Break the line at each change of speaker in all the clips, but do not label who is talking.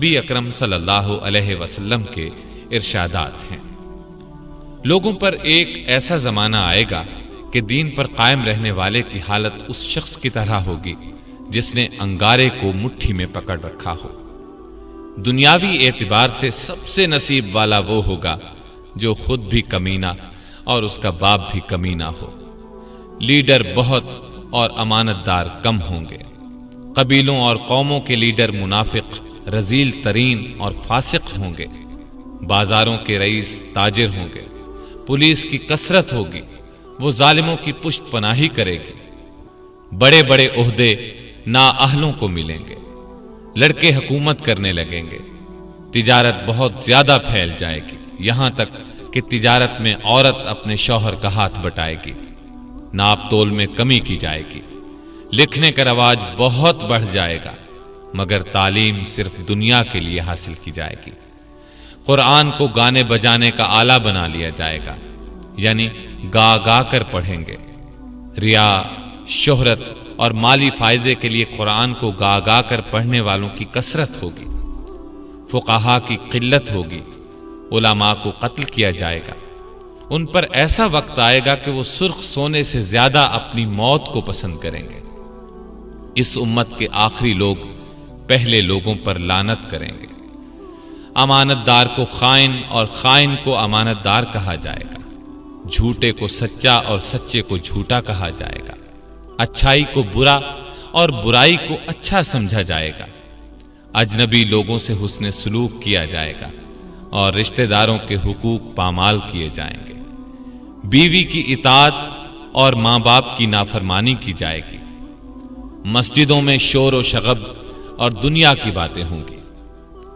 نبی اکرم صلی اللہ علیہ وسلم کے ارشادات ہیں۔ لوگوں پر ایک ایسا زمانہ آئے گا کہ دین پر قائم رہنے والے کی حالت اس شخص کی طرح ہوگی جس نے انگارے کو مٹھی میں پکڑ رکھا ہو۔ دنیاوی اعتبار سے سب سے نصیب والا وہ ہوگا جو خود بھی کمینہ اور اس کا باپ بھی کمینہ ہو۔ لیڈر بہت اور امانت دار کم ہوں گے۔ قبیلوں اور قوموں کے لیڈر منافق، رذیل ترین اور فاسق ہوں گے۔ بازاروں کے رئیس تاجر ہوں گے۔ پولیس کی کثرت ہوگی، وہ ظالموں کی پشت پناہی کرے گی۔ بڑے بڑے عہدے نااہلوں کو ملیں گے۔ لڑکے حکومت کرنے لگیں گے۔ تجارت بہت زیادہ پھیل جائے گی، یہاں تک کہ تجارت میں عورت اپنے شوہر کا ہاتھ بٹائے گی۔ ناپ تول میں کمی کی جائے گی۔ لکھنے کا رواج بہت بڑھ جائے گا، مگر تعلیم صرف دنیا کے لیے حاصل کی جائے گی۔ قرآن کو گانے بجانے کا آلہ بنا لیا جائے گا، یعنی گا گا کر پڑھیں گے۔ ریا، شہرت اور مالی فائدے کے لیے قرآن کو گا گا کر پڑھنے والوں کی کثرت ہوگی۔ فقہا کی قلت ہوگی۔ علماء کو قتل کیا جائے گا۔ ان پر ایسا وقت آئے گا کہ وہ سرخ سونے سے زیادہ اپنی موت کو پسند کریں گے۔ اس امت کے آخری لوگ پہلے لوگوں پر لعنت کریں گے۔ امانت دار کو خائن اور خائن کو امانت دار کہا جائے گا۔ جھوٹے کو سچا اور سچے کو جھوٹا کہا جائے گا۔ اچھائی کو برا اور برائی کو اچھا سمجھا جائے گا۔ اجنبی لوگوں سے حسن سلوک کیا جائے گا اور رشتہ داروں کے حقوق پامال کیے جائیں گے۔ بیوی کی اطاعت اور ماں باپ کی نافرمانی کی جائے گی۔ مسجدوں میں شور و شغب اور دنیا کی باتیں ہوں گی۔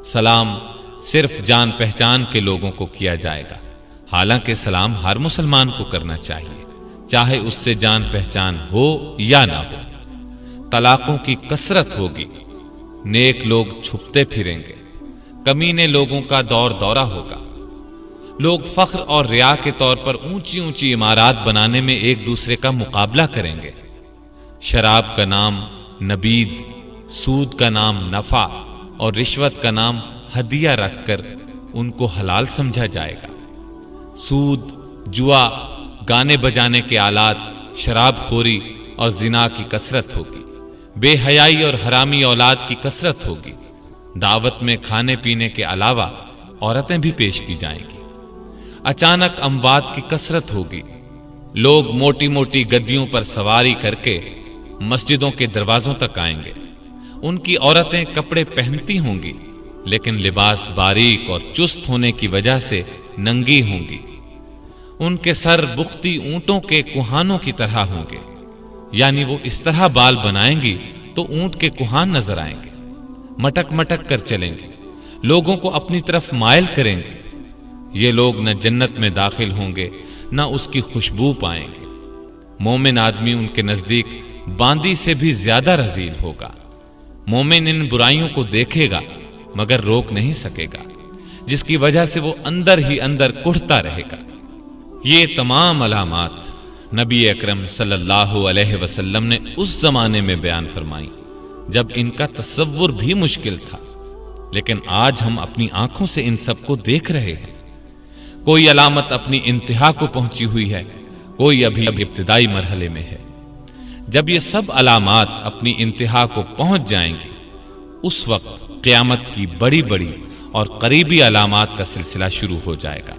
سلام صرف جان پہچان کے لوگوں کو کیا جائے گا، حالانکہ سلام ہر مسلمان کو کرنا چاہیے، چاہے اس سے جان پہچان ہو یا نہ ہو۔ طلاقوں کی کثرت ہوگی۔ نیک لوگ چھپتے پھریں گے۔ کمینے لوگوں کا دور دورہ ہوگا۔ لوگ فخر اور ریا کے طور پر اونچی اونچی عمارات بنانے میں ایک دوسرے کا مقابلہ کریں گے۔ شراب کا نام نبید، سود کا نام نفع اور رشوت کا نام ہدیہ رکھ کر ان کو حلال سمجھا جائے گا۔ سود، جوا، گانے بجانے کے آلات، شراب خوری اور زنا کی کثرت ہوگی۔ بے حیائی اور حرامی اولاد کی کثرت ہوگی۔ دعوت میں کھانے پینے کے علاوہ عورتیں بھی پیش کی جائیں گی۔ اچانک اموات کی کثرت ہوگی۔ لوگ موٹی موٹی گدیوں پر سواری کر کے مسجدوں کے دروازوں تک آئیں گے۔ ان کی عورتیں کپڑے پہنتی ہوں گی، لیکن لباس باریک اور چست ہونے کی وجہ سے ننگی ہوں گی۔ ان کے سر بختی اونٹوں کے کوہانوں کی طرح ہوں گے، یعنی وہ اس طرح بال بنائیں گی تو اونٹ کے کوہان نظر آئیں گے۔ مٹک مٹک کر چلیں گے، لوگوں کو اپنی طرف مائل کریں گے۔ یہ لوگ نہ جنت میں داخل ہوں گے نہ اس کی خوشبو پائیں گے۔ مومن آدمی ان کے نزدیک باندی سے بھی زیادہ رذیل ہوگا۔ مومن ان برائیوں کو دیکھے گا مگر روک نہیں سکے گا، جس کی وجہ سے وہ اندر ہی اندر کڑھتا رہے گا۔ یہ تمام علامات نبی اکرم صلی اللہ علیہ وسلم نے اس زمانے میں بیان فرمائی جب ان کا تصور بھی مشکل تھا، لیکن آج ہم اپنی آنکھوں سے ان سب کو دیکھ رہے ہیں۔ کوئی علامت اپنی انتہا کو پہنچی ہوئی ہے، کوئی ابھی ابتدائی مرحلے میں ہے۔ جب یہ سب علامات اپنی انتہا کو پہنچ جائیں گی، اس وقت قیامت کی بڑی بڑی اور قریبی علامات کا سلسلہ شروع ہو جائے گا،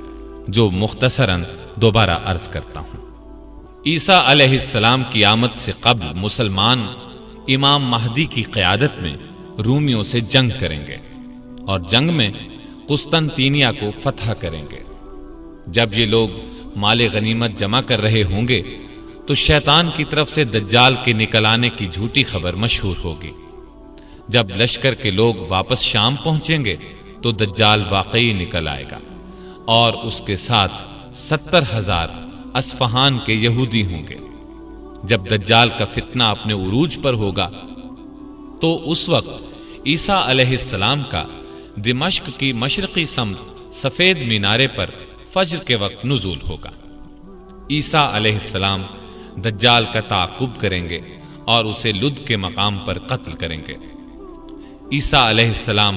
جو مختصراً دوبارہ عرض کرتا ہوں۔ عیسیٰ علیہ السلام کی آمد سے قبل مسلمان امام مہدی کی قیادت میں رومیوں سے جنگ کریں گے اور جنگ میں قسطنطینیہ کو فتح کریں گے۔ جب یہ لوگ مال غنیمت جمع کر رہے ہوں گے تو شیطان کی طرف سے دجال کے نکل آنے کی جھوٹی خبر مشہور ہوگی۔ جب لشکر کے لوگ واپس شام پہنچیں گے تو دجال واقعی نکل آئے گا اور اس کے ساتھ 70,000 اصفہان کے یہودی ہوں گے۔ جب دجال کا فتنہ اپنے عروج پر ہوگا تو اس وقت عیسیٰ علیہ السلام کا دمشق کی مشرقی سمت سفید مینارے پر فجر کے وقت نزول ہوگا۔ عیسیٰ علیہ السلام دجال کا تعاقب کریں گے اور اسے لد کے مقام پر قتل کریں گے۔ عیسیٰ علیہ السلام